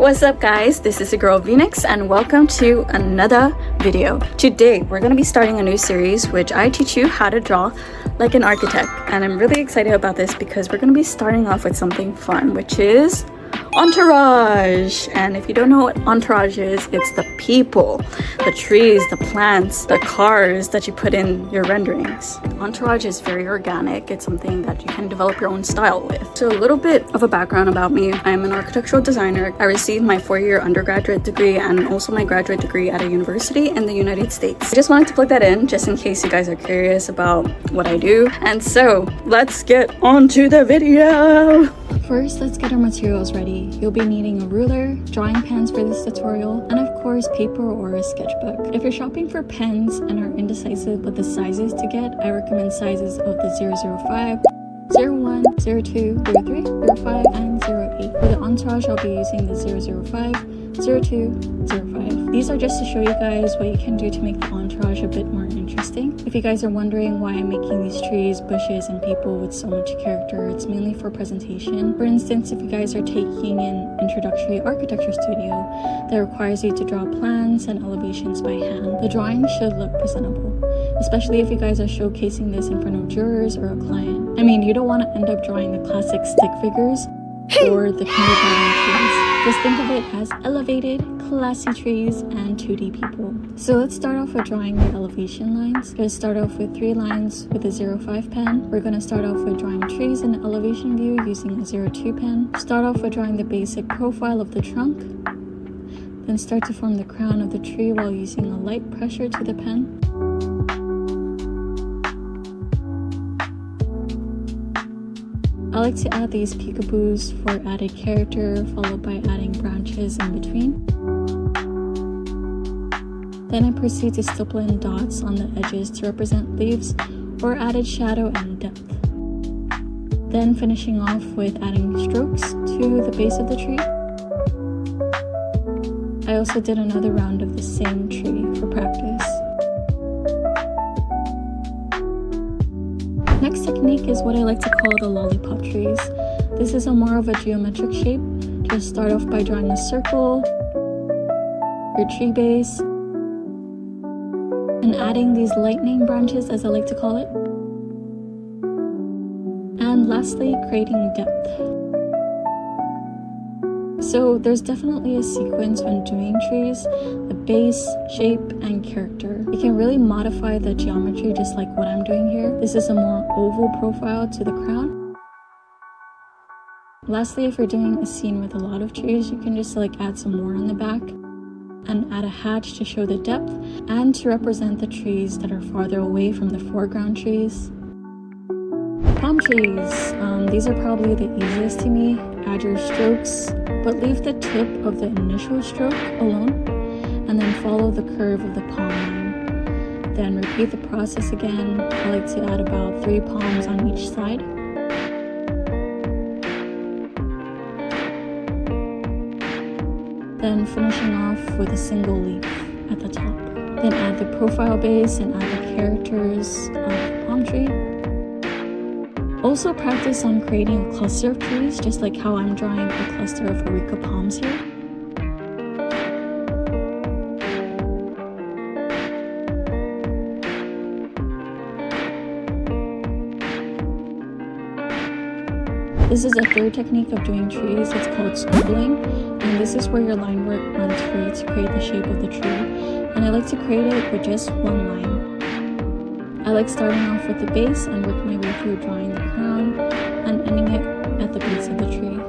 What's up guys, this is your girl Venix and welcome to another video. Today we're going to be starting a new series which I teach you how to draw like an architect, and I'm really excited about this because we're going to be starting off with something fun, which is Entourage. And if you don't know what Entourage is, it's the people, the trees, the plants, the cars that you put in your renderings. Entourage is very organic. It's something that you can develop your own style with. So a little bit of a background about me. I'm an architectural designer. I received my 4-year undergraduate degree and also my graduate degree at a university in the United States. I just wanted to plug that in just in case you guys are curious about what I do. And so let's get on to the video. First, let's get our materials ready. You'll be needing a ruler, drawing pens for this tutorial, and of course paper or a sketchbook. If you're shopping for pens and are indecisive with the sizes to get, I recommend sizes of the 005, 01, 02, 03, 05, and 08. For the Entourage, I'll be using the 005, 02, 05. These are just to show you guys what you can do to make the Entourage a bit more interesting. If you guys are wondering why I'm making these trees, bushes, and people with so much character, it's mainly for presentation. For instance, if you guys are taking an introductory architecture studio that requires you to draw plans and elevations by hand, the drawing should look presentable, especially if you guys are showcasing this in front of jurors or a client. I mean, you don't want to end up drawing the classic stick figures or the kindergarten trees. Just think of it as elevated, classy trees and 2D people. So let's start off with drawing the elevation lines. Just start off with 3 lines with a 05 pen. We're going to start off with drawing trees in elevation view using a 02 pen. Start off with drawing the basic profile of the trunk. Then start to form the crown of the tree while using a light pressure to the pen. I like to add these peekaboos for added character, followed by adding branches in between. Then I proceed to stipple in dots on the edges to represent leaves or added shadow and depth. Then finishing off with adding strokes to the base of the tree. I also did another round of the same tree for practice. Next technique is what I like to call the lollipop trees. This is a more of a geometric shape. Just start off by drawing a circle, your tree base, and adding these lightning branches, as I like to call it. And lastly, creating depth. So there's definitely a sequence when doing trees: the base, shape, and character. You can really modify the geometry just like what I'm doing here. This is a more oval profile to the crown. Lastly, if you're doing a scene with a lot of trees, you can just add some more on the back and add a hatch to show the depth and to represent the trees that are farther away from the foreground trees. Palm trees. These are probably the easiest to me. Add your strokes, but leave the tip of the initial stroke alone, and then follow the curve of the palm line. Then repeat the process again. I like to add about 3 palms on each side. Then finishing off with a single leaf at the top. Then add the profile base and add the characters of the palm tree. Also practice on creating a cluster of trees, just like how I'm drawing a cluster of areca palms here. This is a third technique of doing trees. It's called scribbling, and this is where your line work runs free to create the shape of the tree. And I like to create it with just 1 line. I like starting off with the base and work my way through drawing the crown and ending it at the base of the tree.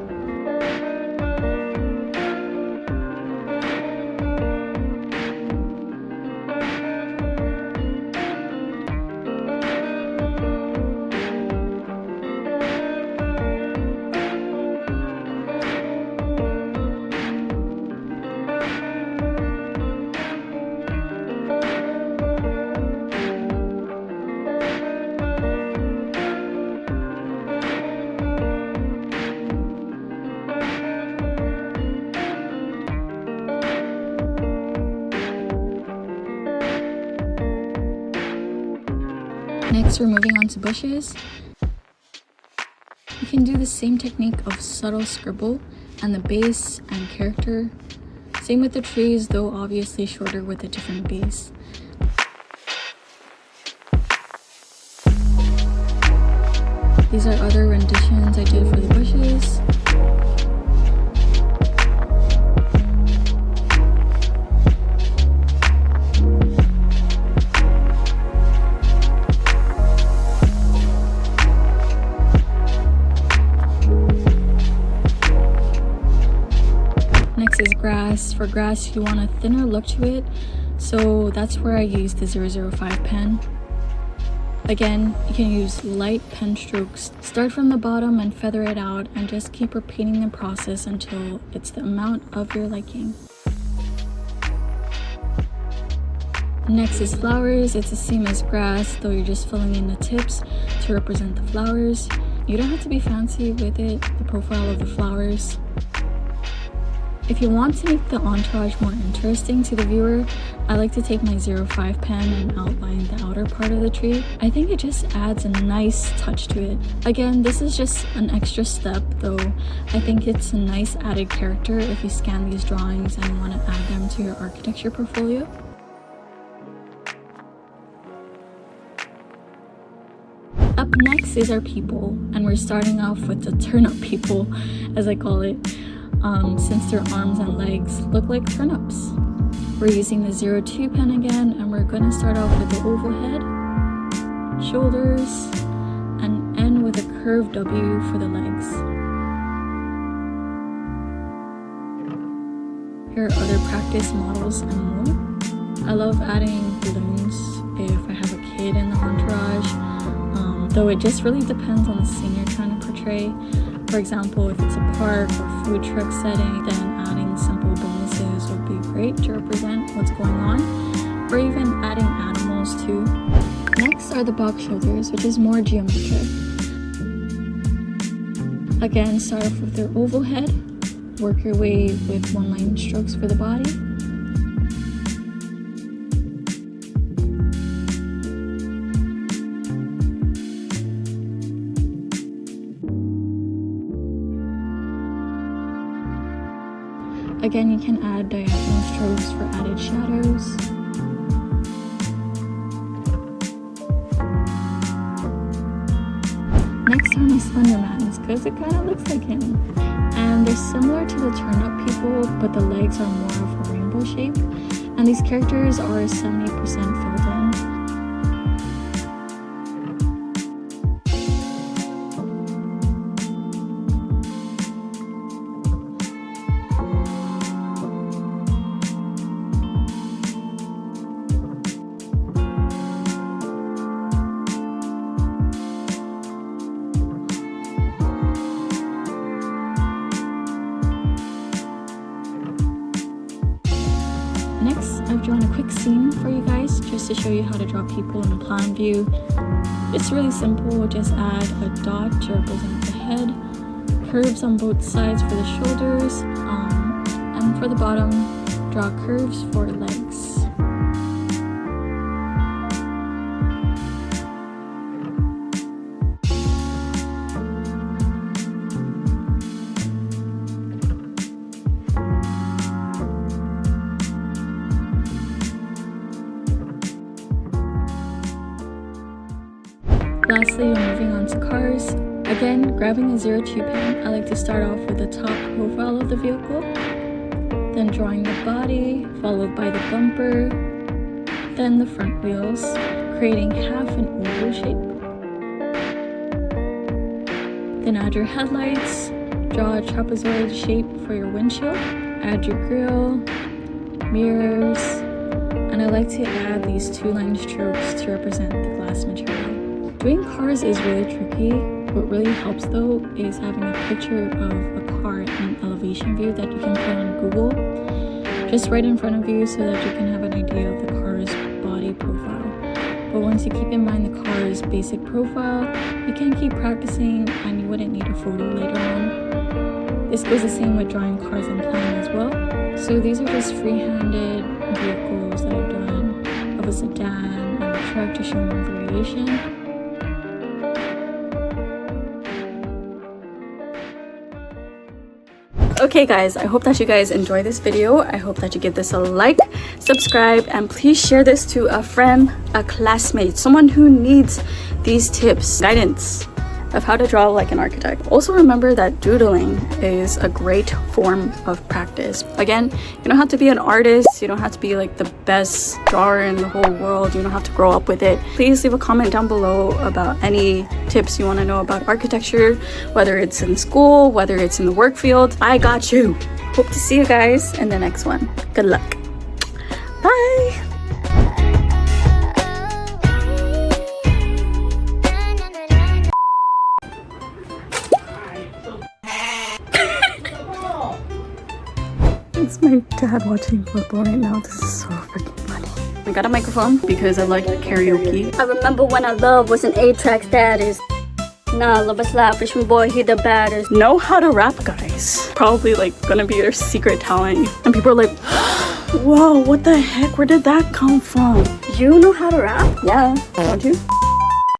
Next, we're moving on to bushes. You can do the same technique of subtle scribble and the base and character. Same with the trees, though obviously shorter with a different base. These are other renditions I did for the bushes. Next is grass. For grass, you want a thinner look to it, so that's where I use the 005 pen. Again, you can use light pen strokes. Start from the bottom and feather it out, and just keep repeating the process until it's the amount of your liking. Next is flowers. It's the same as grass, though you're just filling in the tips to represent the flowers. You don't have to be fancy with it, the profile of the flowers. If you want to make the entourage more interesting to the viewer, I like to take my 05 pen and outline the outer part of the tree. I think it just adds a nice touch to it. Again, this is just an extra step, though I think it's a nice added character if you scan these drawings and you want to add them to your architecture portfolio. Up next is our people, and we're starting off with the turn-up people, as I call it. Since their arms and legs look like turnips. We're using the 02 pen again, and we're going to start off with the oval head, shoulders, and end with a curved W for the legs. Here are other practice models and more. I love adding balloons if I have a kid in the entourage, though it just really depends on the scene you're trying to portray. For example, if it's a park or food truck setting, then adding simple bonuses would be great to represent what's going on, or even adding animals too. Next are the box shoulders, which is more geometric. Again, start off with their oval head, work your way with one-line strokes for the body. Again, you can add diagonal strokes for added shadows. Next are my Slendermans, because it kind of looks like him. And they're similar to the turn-up people, but the legs are more of a rainbow shape. And these characters are 70% filled in. Next, I've drawn a quick scene for you guys just to show you how to draw people in plan view. It's really simple, just add a dot to represent the head, curves on both sides for the shoulders, and for the bottom, draw curves for legs. Lastly, we're moving on to cars. Again, grabbing a 02 pen, I like to start off with the top profile of the vehicle, then drawing the body, followed by the bumper, then the front wheels, creating half an oval shape. Then add your headlights, draw a trapezoid shape for your windshield, add your grille, mirrors, and I like to add these two-line strokes to represent the glass material. Doing cars is really tricky. What really helps though is having a picture of a car in an elevation view that you can put on Google just right in front of you so that you can have an idea of the car's body profile. But once you keep in mind the car's basic profile, you can keep practicing and you wouldn't need a photo later on. This goes the same with drawing cars in plan as well. So these are just free-handed vehicles that I've done of a sedan and a truck to show more variation. Okay guys, I hope that you guys enjoy this video. I hope that you give this a like, subscribe, and please share this to a friend, a classmate, someone who needs these tips, guidance of how to draw like an architect. Also remember that doodling is a great form of practice. Again, you don't have to be an artist, you don't have to be like the best drawer in the whole world, you don't have to grow up with it. Please leave a comment down below about any tips you want to know about architecture, whether it's in school, whether it's in the work field. I got you. Hope to see you guys in the next one. Good luck. Bye. It's my dad watching football right now. This is so freaking funny. I got a microphone because I like karaoke. I remember when I love was an 8-track status. Nah, love a slap, freshman boy, he the baddest. Know how to rap, guys. Probably like gonna be your secret talent. And people are like, whoa, what the heck? Where did that come from? You know how to rap? Yeah, don't you?